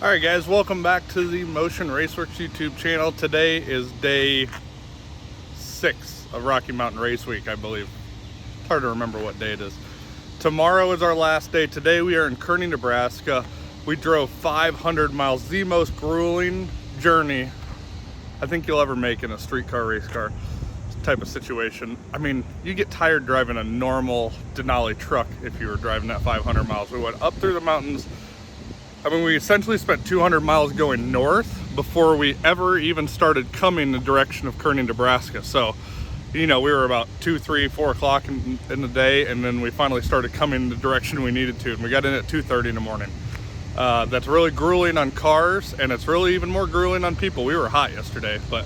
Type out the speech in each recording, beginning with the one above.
Alright guys, welcome back to the Motion Raceworks YouTube channel. Today is day 6 of Rocky Mountain Race Week, I believe. It's hard to remember what day it is. Tomorrow is our last day. Today we are in Kearney, Nebraska. We drove 500 miles, the most grueling journey I think you'll ever make in a streetcar race car type of situation. I mean, you get tired driving a normal Denali truck if you were driving that 500 miles. We went up through the mountains. I mean, we essentially spent 200 miles going north before we ever even started coming the direction of Kearney, Nebraska. So, you know, we were about 2, 3, 4 o'clock in the day, and then we finally started coming the direction we needed to, and we got in at 2:30 in the morning. That's really grueling on cars, and it's really even more grueling on people. We were hot yesterday, but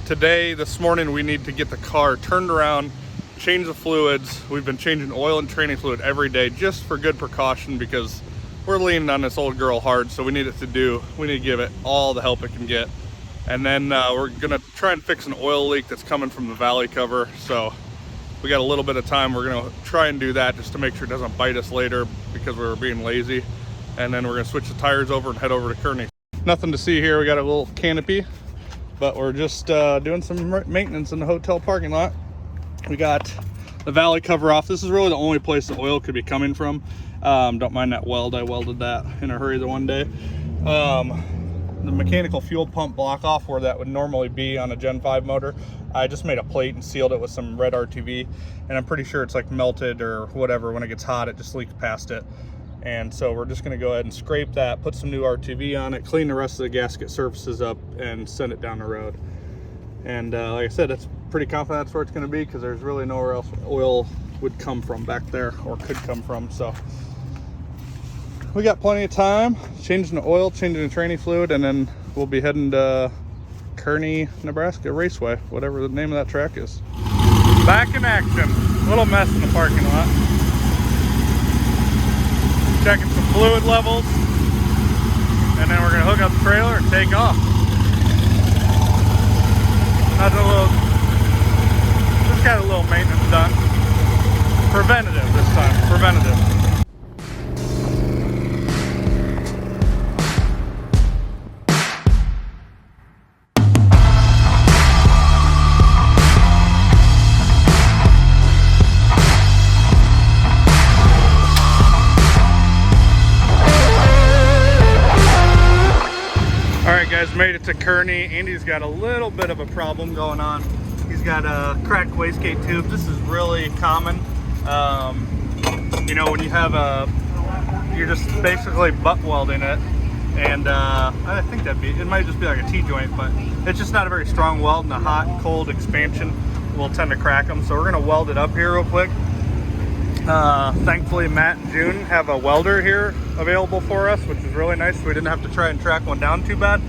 today, this morning, we need to get the car turned around, change the fluids. We've been changing oil and training fluid every day just for good precaution, because we're leaning on this old girl hard, so we need to give it all the help it can get. And then we're gonna try and fix an oil leak that's coming from the valley cover. So we got a little bit of time. We're gonna try and do that just to make sure it doesn't bite us later because we were being lazy. And then we're gonna switch the tires over and head over to Kearney. Nothing to see here. We got a little canopy, but we're just doing some maintenance in the hotel parking lot. We got the valley cover off. This is really the only place the oil could be coming from. Don't mind that weld. I welded that in a hurry the one day. The mechanical fuel pump block off where that would normally be on a Gen 5 motor, I just made a plate and sealed it with some red RTV, and I'm pretty sure it's like melted or whatever. When it gets hot, it just leaks past it. And so we're just gonna go ahead and scrape that, put some new RTV on it, clean the rest of the gasket surfaces up, and send it down the road. And like I said, it's pretty confident that's where it's gonna be, because there's really nowhere else oil would come from back there, or could come from. So we got plenty of time, changing the oil, changing the training fluid, and then we'll be heading to Kearney, Nebraska Raceway, whatever the name of that track is. Back in action. A little mess in the parking lot. Checking some fluid levels, and then we're gonna hook up the trailer and take off. Just got a little maintenance done. Preventative this time, preventative. Made it to Kearney. Andy's got a little bit of a problem going on. He's got a cracked wastegate tube. This is really common. You know, when you have you're just basically butt welding it, and I think it might just be like a T-joint, but it's just not a very strong weld, and the hot and cold expansion will tend to crack them. So we're gonna weld it up here real quick. Thankfully, Matt and June have a welder here available for us, which is really nice. We didn't have to try and track one down too bad.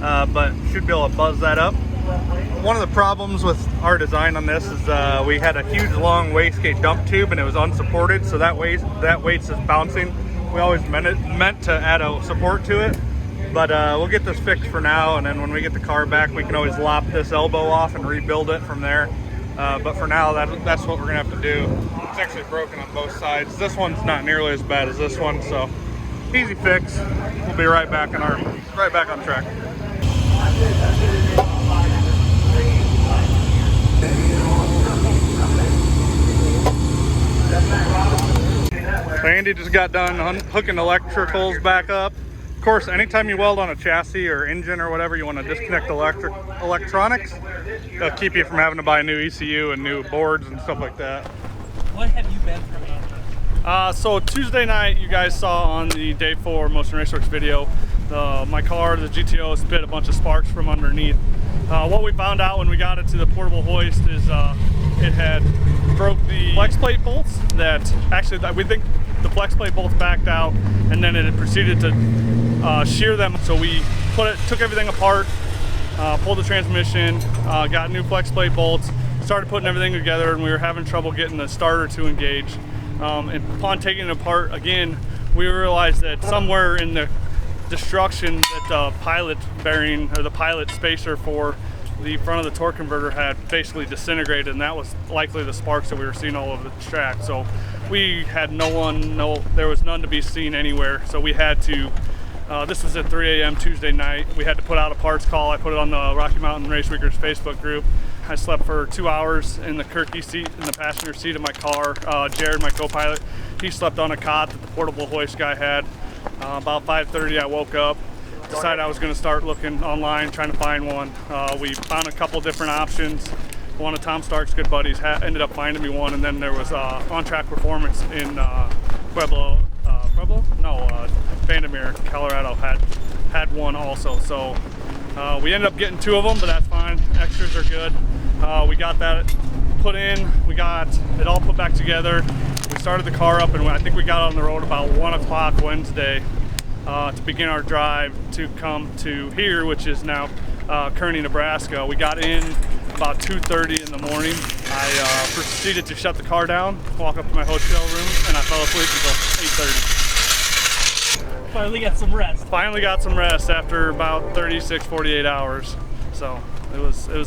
But should be able to buzz that up. One of the problems with our design on this is we had a huge long wastegate dump tube, and it was unsupported, so that weight's just bouncing. We always meant to add a support to it, but we'll get this fixed for now, and then when we get the car back, we can always lop this elbow off and rebuild it from there. But for now, that's what we're gonna have to do. It's actually broken on both sides. This one's not nearly as bad as this one, so easy fix. We'll be right back on track. So Andy just got done hooking electricals back up. Of course, anytime you weld on a chassis or engine or whatever, you want to disconnect electronics. That'll keep you from having to buy a new ECU and new boards and stuff like that. What have you been from Andy? So Tuesday night, you guys saw on the day 4 Motion Raceworks video, my car, the GTO, spit a bunch of sparks from underneath. What we found out when we got it to the portable hoist is it had broke the flex plate bolts. We think the flex plate bolts backed out, and then it had proceeded to shear them. So we took everything apart, pulled the transmission, got new flex plate bolts, started putting everything together, and we were having trouble getting the starter to engage. And upon taking it apart again, we realized that somewhere in the destruction that the pilot bearing, or the pilot spacer for the front of the torque converter, had basically disintegrated, and that was likely the sparks that we were seeing all over the track. So we had there was none to be seen anywhere, so we had to This was at 3 a.m. Tuesday night. We had to put out a parts call. I put it on the Rocky Mountain Raceweekers Facebook group. I slept for 2 hours in the Kirky seat, in the passenger seat of my car. Jared, my co-pilot, he slept on a cot that the portable hoist guy had. About 5:30 I woke up, decided I was going to start looking online, trying to find one. We found a couple different options. One of Tom Stark's good buddies ended up finding me one, and then there was On Track Performance in Vandermeer, Colorado had one also. So we ended up getting 2 of them, but that's fine. Extras are good. We got that put in. We got it all put back together. We started the car up, and I think we got on the road about 1 o'clock Wednesday to begin our drive to come to here, which is now Kearney, Nebraska. We got in about 2:30 in the morning. I proceeded to shut the car down, walk up to my hotel room, and I fell asleep until 8:30. Finally got some rest. Finally got some rest after about 36, 48 hours. So it was a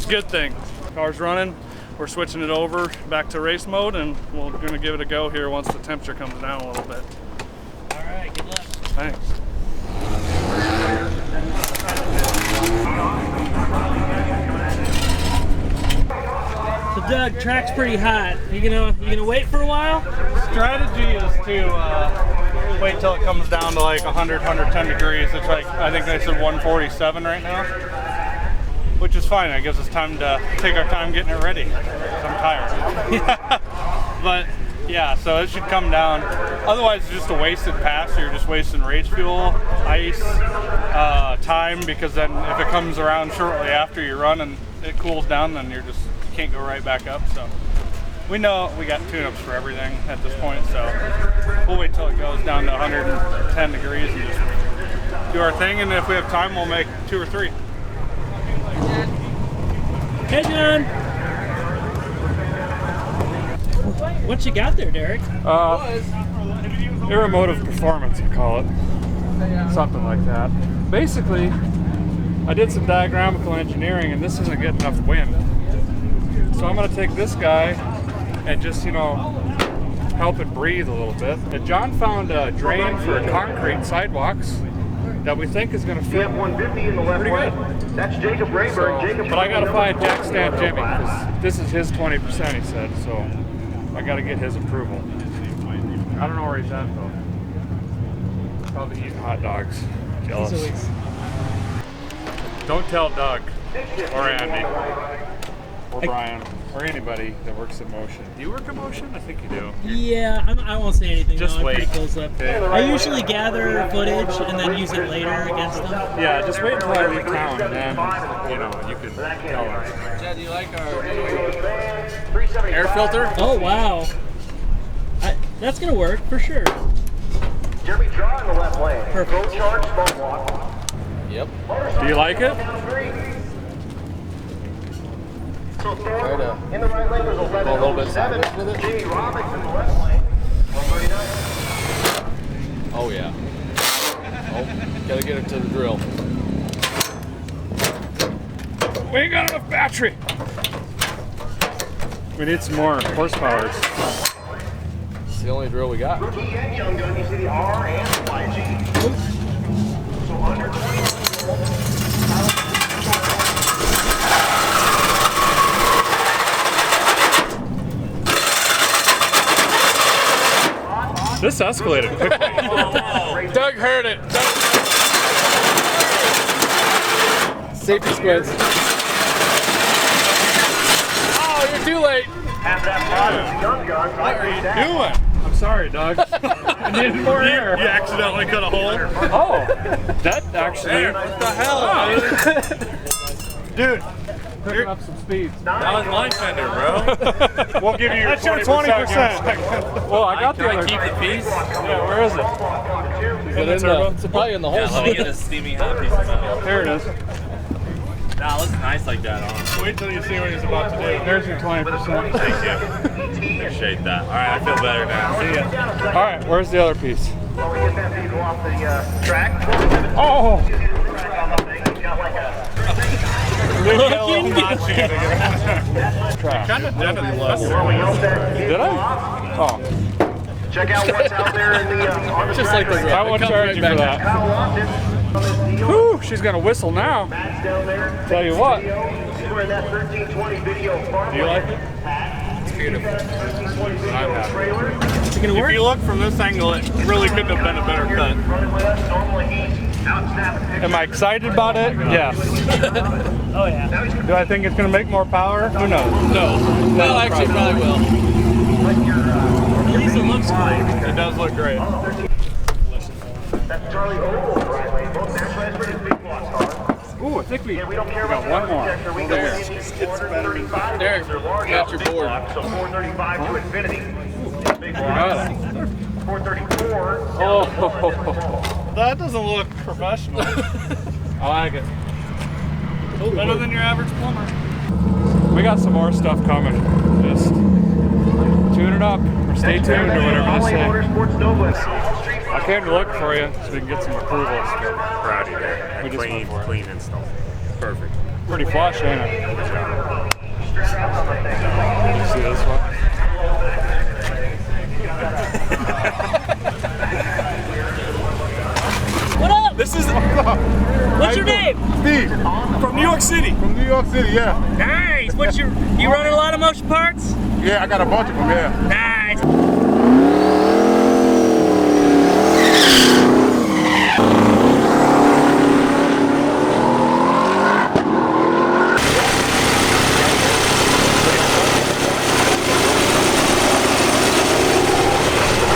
good thing. Car's running. We're switching it over back to race mode, and we're gonna give it a go here once the temperature comes down a little bit. All right, good luck. Thanks. So Doug, track's pretty hot. You gonna wait for a while? Strategy is to wait till it comes down to like 100, 110 degrees. It's like, I think they said 147 right now, which is fine. It gives us time to take our time getting it ready. I'm tired. But yeah, so it should come down. Otherwise, it's just a wasted pass. You're just wasting race fuel, ice, time, because then if it comes around shortly after you run and it cools down, then you can't go right back up. So we know we got tune-ups for everything at this point, so we'll wait till it goes down to 110 degrees and just do our thing, and if we have time, we'll make 2 or 3. Hey, John. What you got there, Derek? Aeromotive performance, I call it. Something like that. Basically, I did some diagramical engineering, and this isn't getting enough wind. So I'm going to take this guy and just, help it breathe a little bit. And John found a drain for concrete sidewalks that we think is going to fit pretty good. That's Jacob Rayburn. But I got to find Jack Stamp Jimmy, because this is his 20%, he said, so I got to get his approval. I don't know where he's at, though. Probably eating hot dogs. Jealous. Don't tell Doug or Andy or Brian or anybody that works at Motion. Do you work at Motion? I think you do. Yeah, I won't say anything. Just I'm wait. pretty close up. Okay. I usually gather footage and then use it later against them. Yeah, just wait until I leave town, and then, you can tell us. Chad, do you like our air filter? Oh, wow. That's going to work for sure. Jeremy Draw in the left lane. Perfect. Go charge, bump walk. Yep. Do you like it? So Thor, in the right lane was 11. Go a little bit sideways with it. Jamie Roberts in the left lane. 139. Oh yeah. Oh, gotta get it to the drill. We ain't got enough battery. We need some more horsepower. It's the only drill we got. Rookie and young gun, you see the R and the YG. So under 20. This escalated quickly. Doug heard it. Safety squids. Oh, you're too late. Half that part is the young gun. What are you doing? I'm sorry, Doug. I needed more air. You accidentally cut a hole? Oh, that actually. What the hell, Dude, picking up some speed. That was my fender, bro. We'll give you That's your 20%. Well, I got the Can I other. keep the piece? Yeah, where is it? Is it in the, it's probably in the hole. Let me get a steamy hot piece of metal. There it is. Nah, it looks nice like that on. Wait till you see what he's about to do. There's your 20%. Thank you. Appreciate that. All right, I feel better now. See ya. All right, where's the other piece? While we get that vehicle off the track. Oh! Track on the thing. He's got like a Track. Kind of dented the level. where we help that Did I? Oh. Check out what's out there in the on the Just track like right I won't charge you for that. Kyle Loftus on this deal. Whew, she's gonna whistle now. Matt's down there. Tell you what. We're in that 1320 video farm. Do you like it? It's beautiful. 1320 video trailer. Is it gonna work? If you look from this angle, it really couldn't have been a better cut. Running with us. Normally he's out snapping pictures. Am I excited about it? Yes. Oh yeah. Do I think it's gonna make more power? Who knows? No. Well, actually, probably will. At least it looks good. It does look great. That's Charlie Oval right lane. Both national expert and big block cars. Ooh, I think we We don't care about got one more. We go in these 435. There, They're large got your big board. blocks, so 435 to infinity. Big got blocks. 434. Oh, That doesn't look professional. I like it. Better than your average plumber. We got some more stuff coming. Just tune it up or stay tuned or whatever you say. Motorsports Nova. I came to look for you so we can get some approvals. Proud of you there. We just went for it. Clean install. Perfect. Pretty flush, ain't it? You see this one? What up? This is What's your name? Steve from New York City. from New York City. Yeah, Nice. What's your? You running a lot of motion parts? yeah, I got a bunch of them. Yeah. Nice.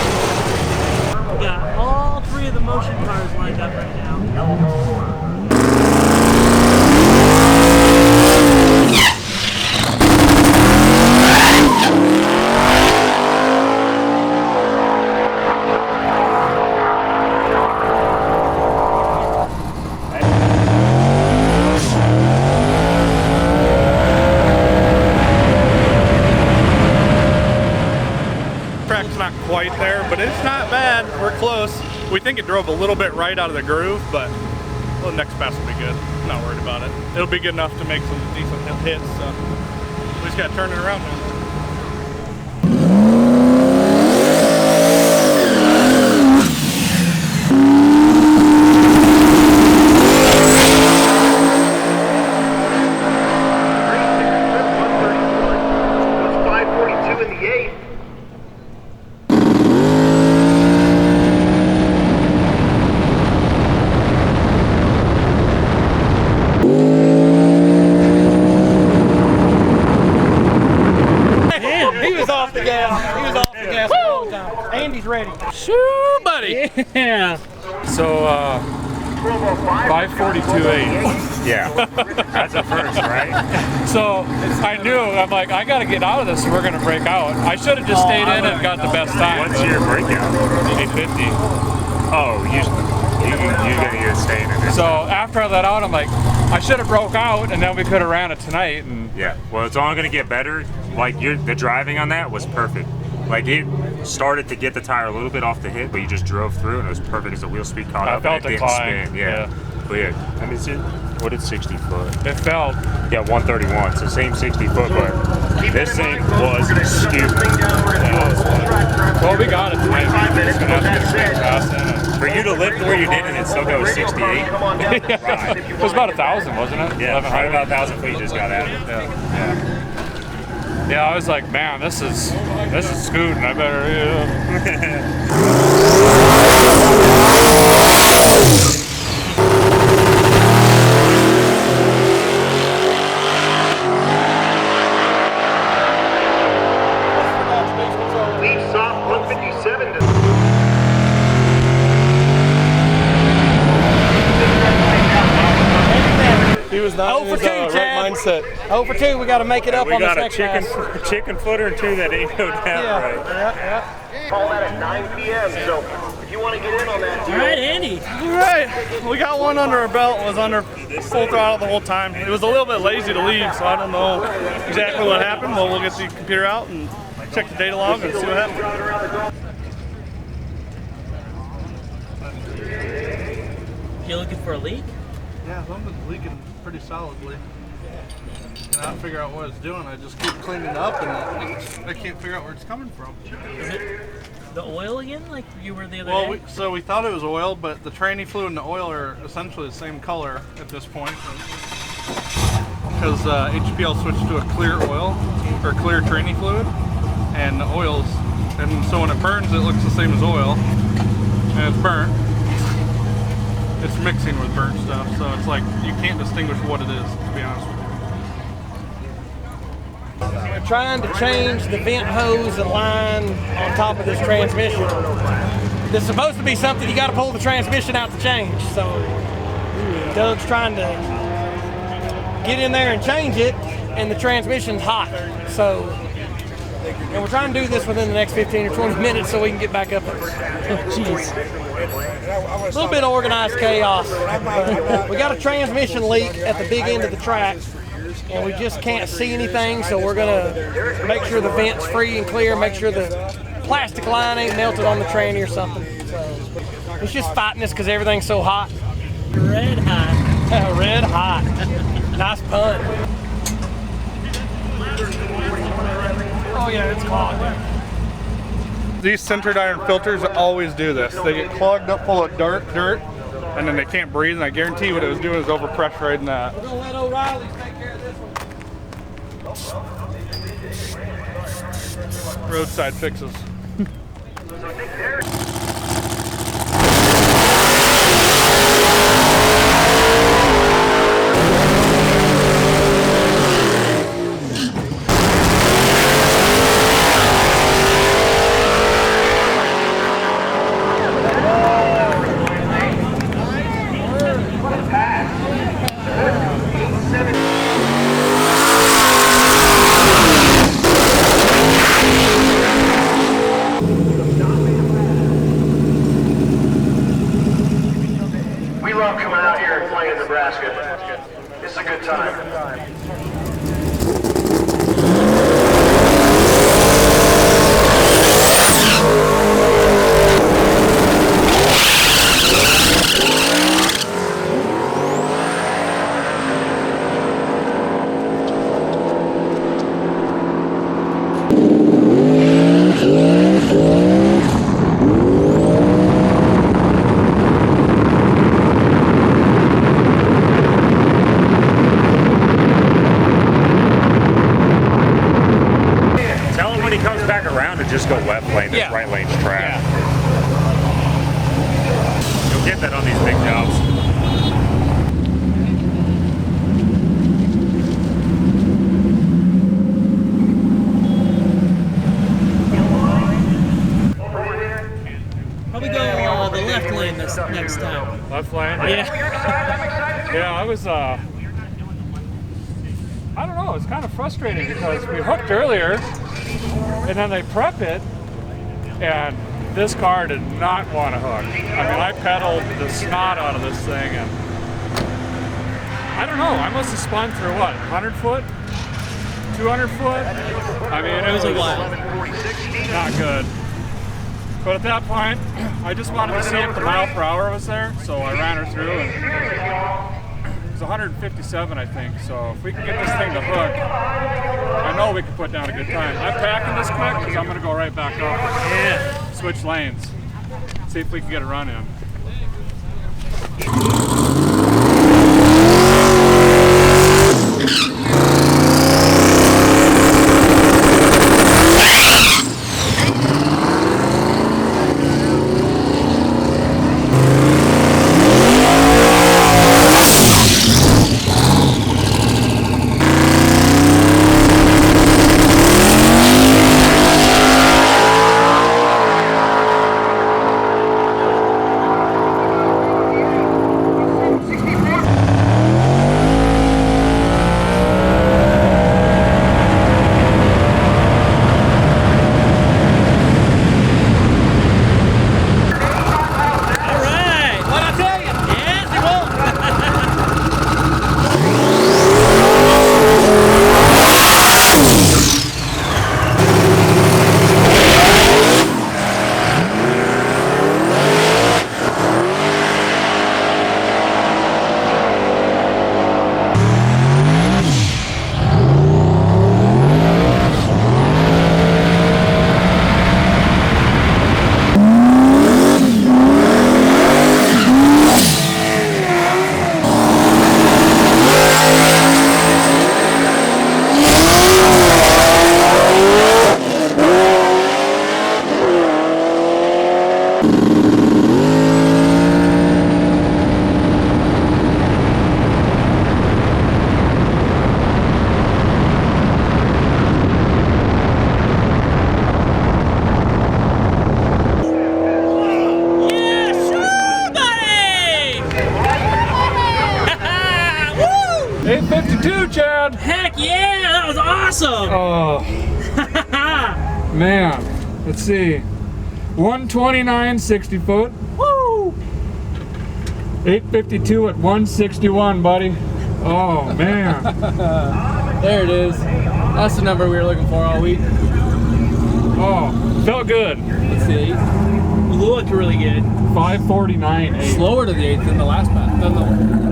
We got all three of the motion cars lined up right now. Track's not quite there, but it's not bad. We're close. We think it drove a little bit right out of the groove, but well, the next pass will be good. I'm not worried about it. It'll be good enough to make some decent hits, so we just gotta turn it around now. That's 542 in the 8th. Damn. He was off the gas. He was off the gas all the time. Andy's ready. Shoo, buddy. Yeah. So, 542.8. Yeah. That's a first, right? So I knew, I'm like, I gotta get out of this or we're gonna break out. I should have just stayed in and got the best time. What's your breakout? 850. Oh, you're gonna get staying in it. So after I let out, I'm like, I should have broke out and then we could have ran it tonight. And Yeah. Well, it's only gonna get better. Like the driving on that was perfect. Like it started to get the tire a little bit off the hit, but you just drove through and it was perfect as the wheel speed caught I up. felt and it the didn't climb, spin. Yeah. But yeah, I mean, what did 60 foot? it felt. Yeah, 131. So same 60 foot, but this thing was stupid. Well, we got it tonight. We're just gonna have to get it fast in. For you to lift where you did and it still goes 68. It was about 1,000, wasn't it? Yeah, 1,100. right about 1,000 feet you just got at it. Yeah, I was like, man, this is scooting. I better. Lead soft 157 to He was not in his right mindset. 0 for 2. We got to make it up We on got this a next pass. chicken footer or two that didn't go down right. Yeah. call that at 9 p.m. So if you want to get in on that deal, All right, Andy. All right, we got one under our belt. Was under full throttle the whole time. It was a little bit lazy to leave, so I don't know exactly what happened. Well, we'll get the computer out and check the data log and see what happened. You looking for a leak? Yeah, something's leaking pretty solidly. And I don't figure out what it's doing. I just keep cleaning it up, and I can't figure out where it's coming from. Is it the oil again, like you were the other Well, day? so we thought it was oil, but the tranny fluid and the oil are essentially the same color at this point. Because HPL switched to a clear oil, or clear tranny fluid, and the oils, and so when it burns it looks the same as oil, and it's burnt. It's mixing with burnt stuff, so it's like you can't distinguish what it is, to be honest with you. We're trying to change the vent hose and line on top of this transmission. This is supposed to be something you got to pull the transmission out to change. So Doug's trying to get in there and change it, and the transmission's hot. So, and we're trying to do this within the next 15 or 20 minutes so we can get back up there. Jeez. A little bit of organized chaos. We got a transmission leak at the big end of the track, and we just can't see anything, so we're gonna make sure the vent's free and clear, make sure the plastic line ain't melted on the tranny or something. So it's just fighting us because everything's so hot. Red hot. Red hot. Nice pun. Oh yeah, it's clogged. These centered iron filters always do this. They get clogged up full of dirt, and then they can't breathe, and I guarantee what it was doing is overpressurizing that. We're gonna let O'Reilly's take care of this one. Roadside fixes. We love coming out here and playing Nebraska. It's a good time. Just go left lane, this right lane's trash. You'll get that on these big jobs. Probably go the left lane this next time. Left lane? Yeah. Yeah, I was, I don't know, it's kind of frustrating because we hooked earlier and then they prep it and this car did not want to hook. I mean, I pedaled the snot out of this thing and I don't know, I must have spun through what, 100 foot? 200 foot? I mean, it was a while. Not good. But at that point, I just wanted to see if the mile per hour was there, so I ran her through and it was 157, I think. So if we can get this thing to hook, I know we can put down a good time. I'm packing this quick because I'm going to go right back up. Yeah. Switch lanes. See if we can get a run in. 852, Chad. Heck yeah, that was awesome. Oh, man. Let's see. 129, 60 foot. Woo! 852 at 161, buddy. Oh, man. There it is. That's the number we were looking for all week. Oh, felt good. Let's see. Looked really good. 549. 8. Slower to the 8th than the last pass.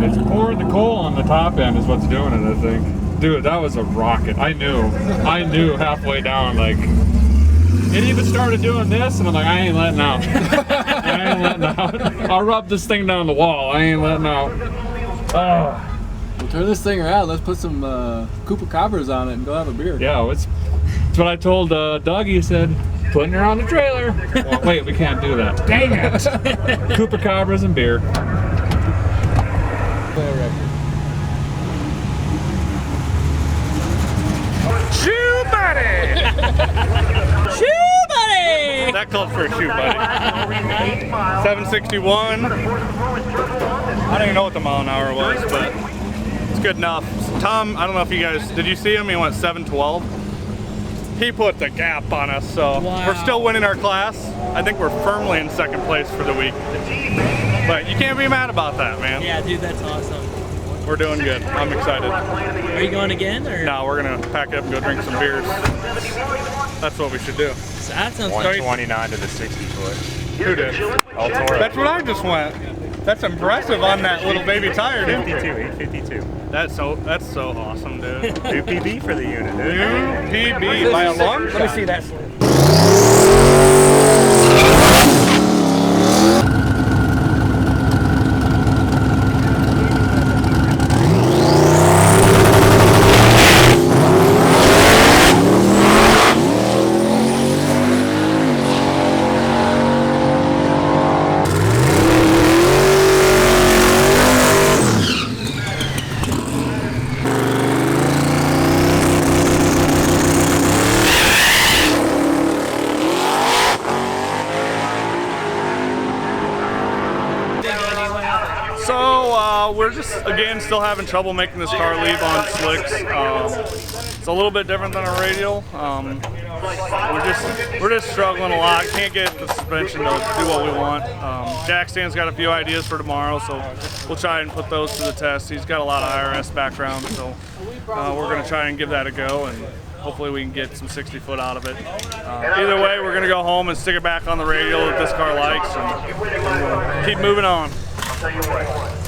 It's pouring the coal on the top end is what's doing it, I think. Dude, that was a rocket. I knew halfway down, like, it even started doing this, and I'm like, I ain't letting out. I ain't letting out. I'll rub this thing down the wall. I ain't letting out. Oh. We'll turn this thing around. Let's put some Chupacabras on it and go have a beer. Yeah, it's what I told Doug. He said, putting her on the trailer. Well, wait, we can't do that. Dang it. Chupacabras and beer. Play a record. Shoe buddy! Shoe buddy! That called for a shoe buddy. 761. I don't even know what the mile an hour was, but it's good enough. Tom, I don't know if you guys, did you see him? He went 712. He put the gap on us, so we're still winning our class. I think we're firmly in second place for the week. But you can't be mad about that, man. Yeah, dude, that's awesome. We're doing good. I'm excited. Are you going again, or? No, we're gonna pack it up and go drink some beers. That's what we should do. So that sounds 129 to the 60 foot. Who did? El Toro. That's what I just went. That's impressive on that little baby tire, dude. 852. That's so awesome, dude. New PB for the unit, dude. New PB by a long shot. Let me see that. We're just, again, still having trouble making this car leave on slicks. It's a little bit different than a radial. We're just struggling a lot. Can't get the suspension to do what we want. Jack Stan's got a few ideas for tomorrow, so we'll try and put those to the test. He's got a lot of IRS background, so we're going to try and give that a go, and hopefully we can get some 60 foot out of it. Either way, we're going to go home and stick it back on the radial that this car likes, and keep moving on. I'll tell you what.